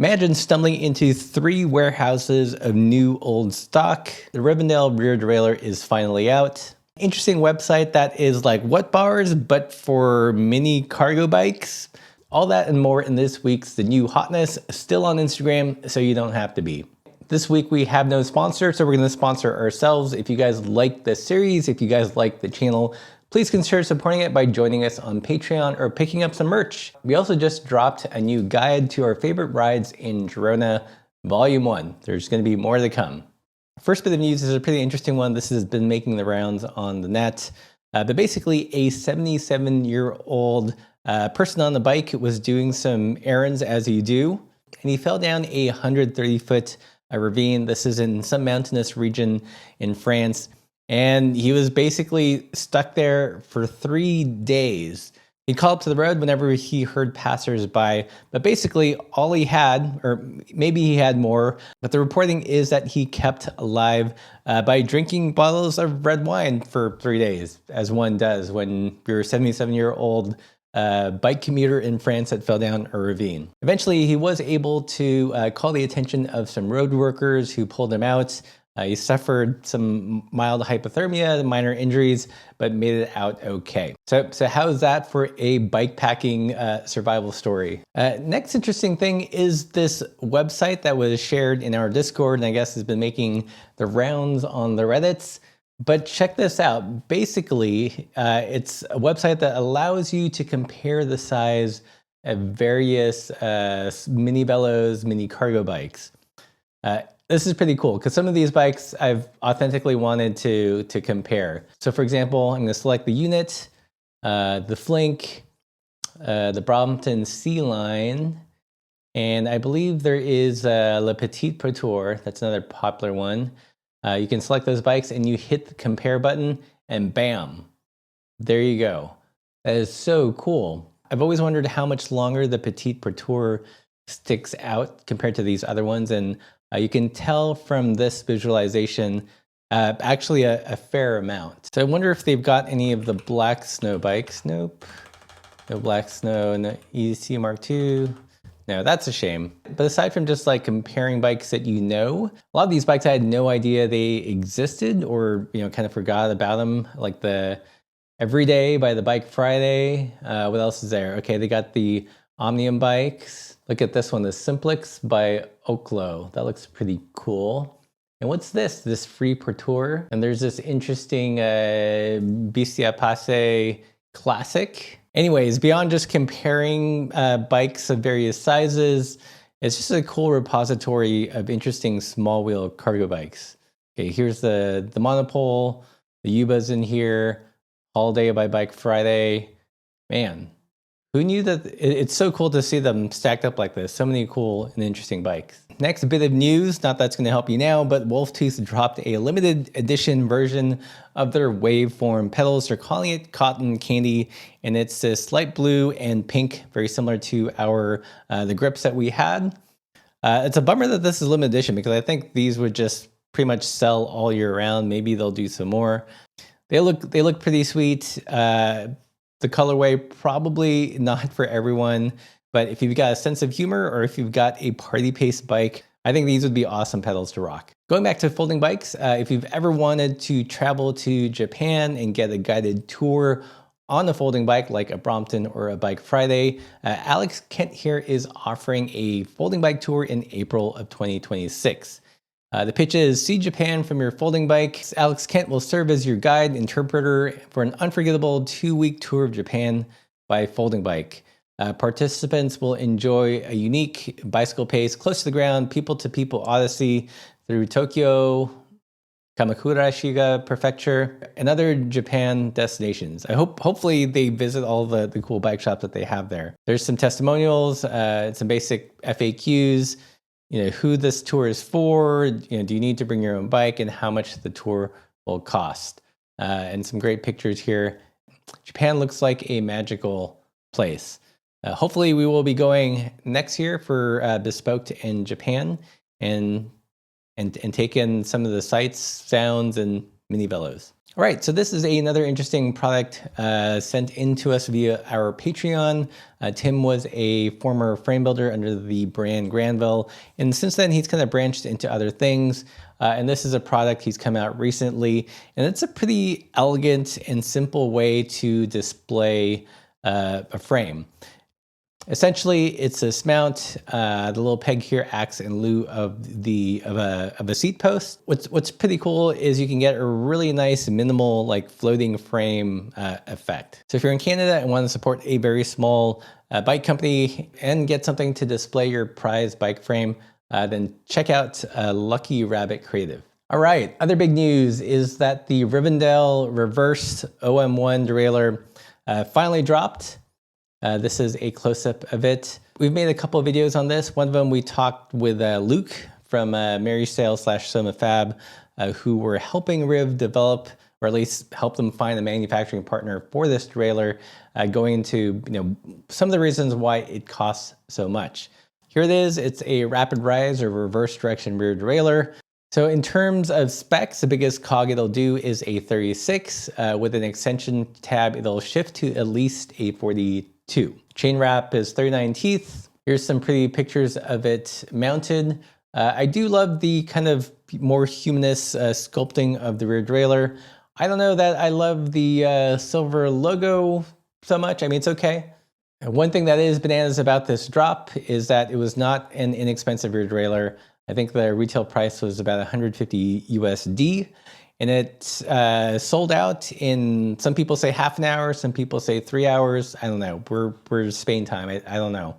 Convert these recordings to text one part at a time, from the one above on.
Imagine stumbling into 3 warehouses of new old stock. The Rivendell rear derailleur is finally out. Interesting website that is like what bars, but for mini cargo bikes. All that and more in this week's The New Hotness, still on Instagram, so you don't have to be. This week we have no sponsor, so we're going to sponsor ourselves. If you guys like this series, if you guys like the channel, please consider supporting it by joining us on Patreon or picking up some merch. We also just dropped a new guide to our favorite rides in Girona, Volume 1. There's going to be more to come. First bit of news is a pretty interesting one. This has been making the rounds on the net. But basically, a 77-year-old person on the bike was doing some errands as you do, and he fell down a 130-foot ravine. This is in some mountainous region in France. And he was basically stuck there for 3 days. He'd call up to the road whenever he heard passersby, but basically all he had, or maybe he had more, but the reporting is that he kept alive by drinking bottles of red wine for 3 days, as one does when you're a 77-year-old bike commuter in France that fell down a ravine. Eventually, he was able to call the attention of some road workers who pulled him out. He suffered some mild hypothermia, minor injuries, but made it out okay. So how's that for a bikepacking survival story? Next interesting thing is this website that was shared in our Discord, and I guess has been making the rounds on the Reddits. But check this out. Basically, it's a website that allows you to compare the size of various mini velos, mini cargo bikes. This is pretty cool because some of these bikes I've authentically wanted to compare. So for example, I'm going to select the unit, the Flink, the Brompton Sea Line, and I believe there is Le Petit Pourtour. That's another popular one. You can select those bikes and you hit the compare button and bam, there you go. That is so cool. I've always wondered how much longer the Petit Pourtour sticks out compared to these other ones, and you can tell from this visualization actually a fair amount. So I wonder if they've got any of the black snow bikes. Nope, no black snow, no EC Mark II. No, that's a shame. But aside from just like comparing bikes that you know, a lot of these bikes I had no idea they existed or kind of forgot about them, like the Everyday by the Bike Friday. What else is there? Okay, they got the Omnium bikes. Look at this one, the Simplex by Oklo. That looks pretty cool. And what's this? This Free Pourtour. And there's this interesting Bestia Passe Classic. Anyways, beyond just comparing bikes of various sizes, it's just a cool repository of interesting small wheel cargo bikes. Okay, here's the Monopole, the Yuba's in here, Holiday by Bike Friday. Man, who knew that? It's so cool to see them stacked up like this. So many cool and interesting bikes. Next, a bit of news, not that's going to help you now, but Wolftooth dropped a limited edition version of their waveform pedals. They're calling it Cotton Candy, and it's this light blue and pink, very similar to the grips that we had. It's a bummer that this is limited edition because I think these would just pretty much sell all year round. Maybe they'll do some more. They look pretty sweet. The colorway, probably not for everyone, but if you've got a sense of humor or if you've got a party pace bike, I think these would be awesome pedals to rock. Going back to folding bikes, if you've ever wanted to travel to Japan and get a guided tour on a folding bike like a Brompton or a Bike Friday, Alex Kent here is offering a folding bike tour in April of 2026. The pitch is see Japan from your folding bike. Alex Kent will serve as your guide interpreter for an unforgettable 2-week tour of Japan by folding bike. Participants will enjoy a unique bicycle pace, close to the ground, people-to-people odyssey through Tokyo, Kamakura Shiga Prefecture, and other Japan destinations. Hopefully they visit all the cool bike shops that they have there. There's some testimonials, some basic FAQs, who this tour is for, do you need to bring your own bike, and how much the tour will cost. And some great pictures here. Japan looks like a magical place. Hopefully we will be going next year for Bespoke in Japan and take in some of the sights, sounds, and mini velos. All right, so this is another interesting product sent in to us via our Patreon. Tim was a former frame builder under the brand Granville, and since then he's kind of branched into other things. And this is a product he's come out recently, and it's a pretty elegant and simple way to display a frame. Essentially, it's this mount. The little peg here acts in lieu of a seat post. What's pretty cool is you can get a really nice minimal like floating frame effect. So if you're in Canada and want to support a very small bike company and get something to display your prized bike frame, then check out Lucky Rabbit Creative. All right, other big news is that the Rivendell reversed OM1 derailleur finally dropped. This is a close-up of it. We've made a couple of videos on this. One of them we talked with Luke from Mary Sale / Soma Fab, who were helping Riv develop, or at least help them find a manufacturing partner for this derailleur, going into some of the reasons why it costs so much. Here it is. It's a rapid rise or reverse direction rear derailleur. So in terms of specs, the biggest cog it'll do is a 36. With an extension tab, it'll shift to at least a 42. Chain wrap is 39 teeth. Here's some pretty pictures of it mounted. I do love the kind of more humanist sculpting of the rear derailleur. I don't know that I love the silver logo so much. I mean, it's okay. One thing that is bananas about this drop is that it was not an inexpensive rear derailleur. I think the retail price was about 150 USD, and it sold out in, some people say half an hour, some people say 3 hours. I don't know. We're Spain time. I don't know.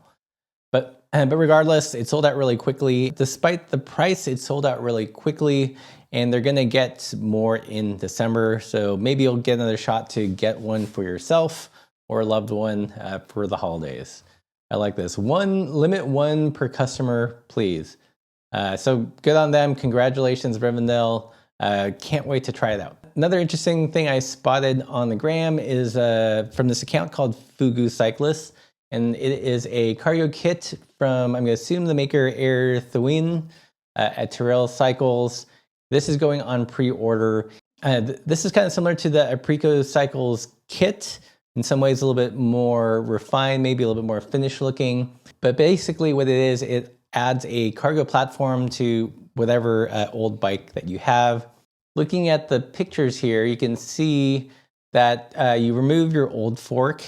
But regardless, it sold out really quickly. Despite the price, it sold out really quickly, and they're going to get more in December. So maybe you'll get another shot to get one for yourself or a loved one for the holidays. I like this. Limit one per customer, please. So good on them. Congratulations, Rivendell. Can't wait to try it out. Another interesting thing I spotted on the gram is from this account called Fugu Cyclists. And it is a cargo kit from, I'm going to assume, the maker Ravine at Terrell Cycles. This is going on pre-order. This is kind of similar to the Aprico Cycles kit. In some ways a little bit more refined, maybe a little bit more finished looking. But basically what it is, it adds a cargo platform to whatever old bike that you have. Looking at the pictures here, you can see that you remove your old fork,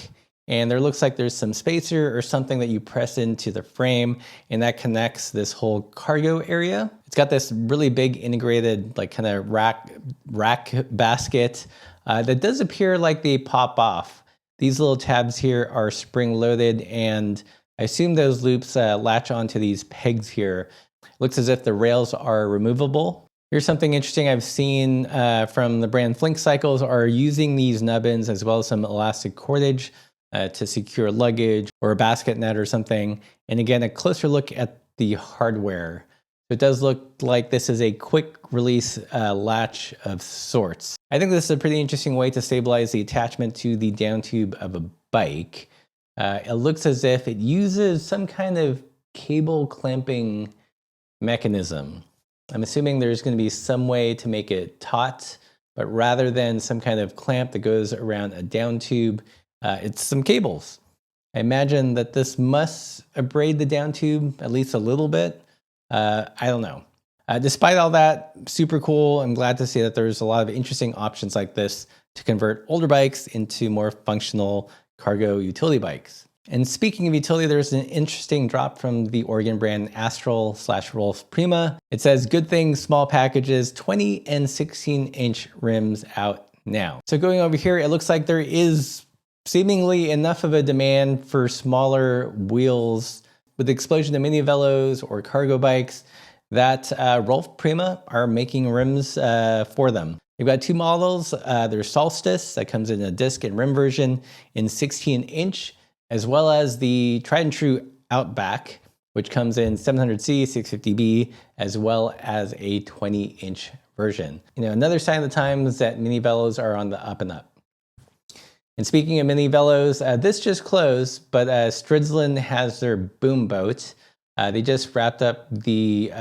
and there looks like there's some spacer or something that you press into the frame, and that connects this whole cargo area. It's got this really big integrated like kind of rack basket that does appear like they pop off. These little tabs here are spring loaded, and I assume those loops latch onto these pegs here. Looks as if the rails are removable. Here's something interesting I've seen from the brand Flink Cycles are using these nubbins as well as some elastic cordage to secure luggage or a basket net or something. And again, a closer look at the hardware. It does look like this is a quick release latch of sorts. I think this is a pretty interesting way to stabilize the attachment to the down tube of a bike. It looks as if it uses some kind of cable clamping mechanism. I'm assuming there's going to be some way to make it taut, but rather than some kind of clamp that goes around a down tube, it's some cables. I imagine that this must abrade the down tube at least a little bit. I don't know. Despite all that, super cool. I'm glad to see that there's a lot of interesting options like this to convert older bikes into more functional cargo utility bikes. And speaking of utility, there's an interesting drop from the Oregon brand Astral / Rolf Prima. It says, good things, small packages, 20 and 16-inch rims out now. So going over here, it looks like there is seemingly enough of a demand for smaller wheels with the explosion of mini velos or cargo bikes that Rolf Prima are making rims for them. They've got two models. There's Solstice that comes in a disc and rim version in 16-inch, as well as the tried and true Outback, which comes in 700C, 650B, as well as a 20-inch version. Another sign of the times that mini velos are on the up and up. And speaking of mini velos, this just closed, but Stridzlin has their boomboat. They just wrapped up the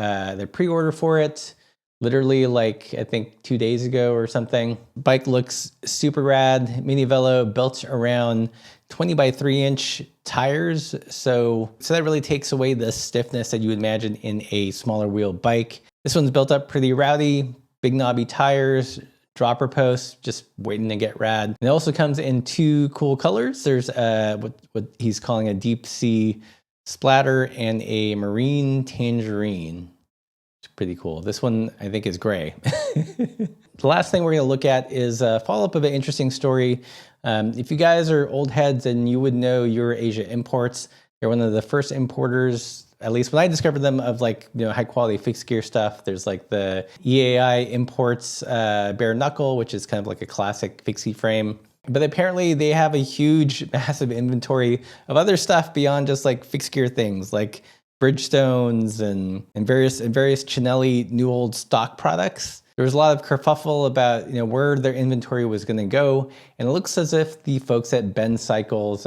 pre-order for it. literally like I think 2 days ago or something. Bike looks super rad. Mini Velo built around 20 by 3-inch tires. So that really takes away the stiffness that you would imagine in a smaller wheel bike. This one's built up pretty rowdy, big knobby tires, dropper posts, just waiting to get rad. And it also comes in 2 cool colors. There's what he's calling a deep sea splatter and a marine tangerine. It's pretty cool. This one I think is gray. The last thing we're going to look at is a follow-up of an interesting story. If you guys are old heads, and you would know EuroAsia Imports. They're one of the first importers, at least when I discovered them, of like, you know, high quality fixed gear stuff. There's like the EAI Imports bare knuckle, which is kind of like a classic fixie frame. But apparently they have a huge, massive inventory of other stuff beyond just like fixed gear things, like Bridgestones and various Chinelli new old stock products. There was a lot of kerfuffle about, you know, where their inventory was going to go, and it looks as if the folks at Ben Cycles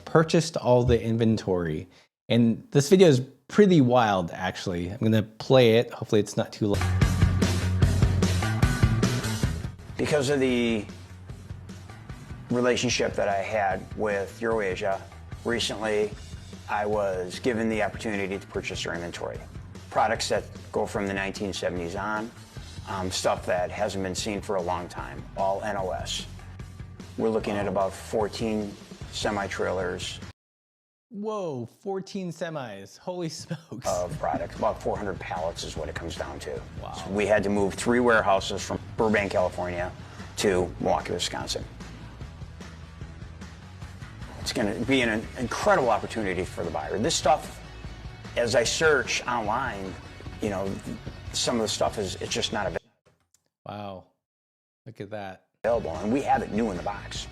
purchased all the inventory. And this video is pretty wild, actually. I'm going to play it. Hopefully it's not too long. Because of the relationship that I had with EuroAsia, recently I was given the opportunity to purchase their inventory. Products that go from the 1970s on, stuff that hasn't been seen for a long time, all NOS. We're looking at about 14 semi-trailers. Whoa, 14 semis, holy smokes. Of products, about 400 pallets is what it comes down to. Wow. So we had to move 3 warehouses from Burbank, California to Milwaukee, Wisconsin. It's going to be an incredible opportunity for the buyer. This stuff, as I search online, you know, some of the stuff it's just not available. Wow, look at that. And we have it new in the box.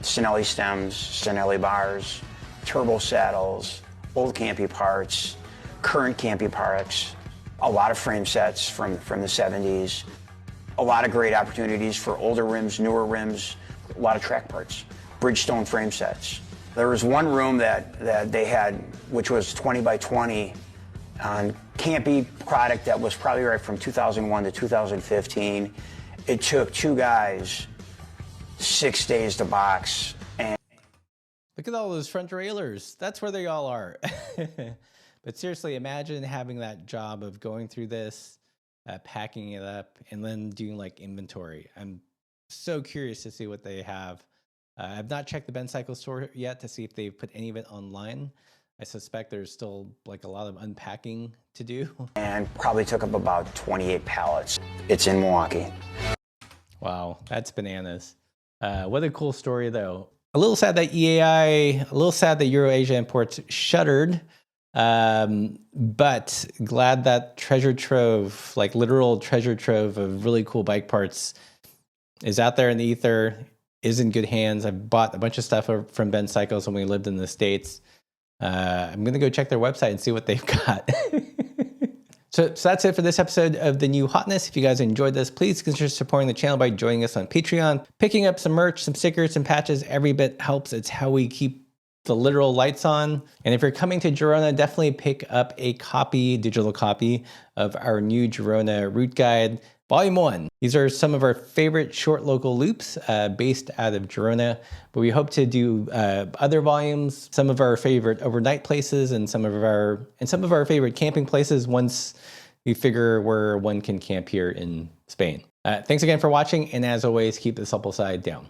Cinelli stems, Cinelli bars, turbo saddles, old Campy parts, current Campy parts, a lot of frame sets from the 70s, a lot of great opportunities for older rims, newer rims, a lot of track parts. Bridgestone frame sets. There was one room that they had, which was 20 by 20 on Campy product that was probably right from 2001 to 2015. It took 2 guys 6 days to box. And look at all those front derailleurs. That's where they all are. But seriously, imagine having that job of going through this, packing it up, and then doing like inventory. I'm so curious to see what they have. I've not checked the Ben Cycle store yet to see if they've put any of it online. I suspect there's still like a lot of unpacking to do. And probably took up about 28 pallets. It's in Milwaukee. Wow, that's bananas. What a cool story though. A little sad that EuroAsia Imports shuttered. But glad that treasure trove, like literal treasure trove of really cool bike parts is out there in the ether, is in good hands. I've bought a bunch of stuff from Ben Cycles when we lived in the States. I'm going to go check their website and see what they've got. So that's it for this episode of The New Hotness. If you guys enjoyed this, please consider supporting the channel by joining us on Patreon, picking up some merch, some stickers, some patches. Every bit helps. It's how we keep the literal lights on. And if you're coming to Girona, definitely pick up a digital copy of our new Girona route guide, Volume 1. These are some of our favorite short local loops based out of Girona, but we hope to do other volumes, some of our favorite overnight places, and some of our favorite camping places once we figure where one can camp here in Spain. Thanks again for watching, and as always, keep the supple side down.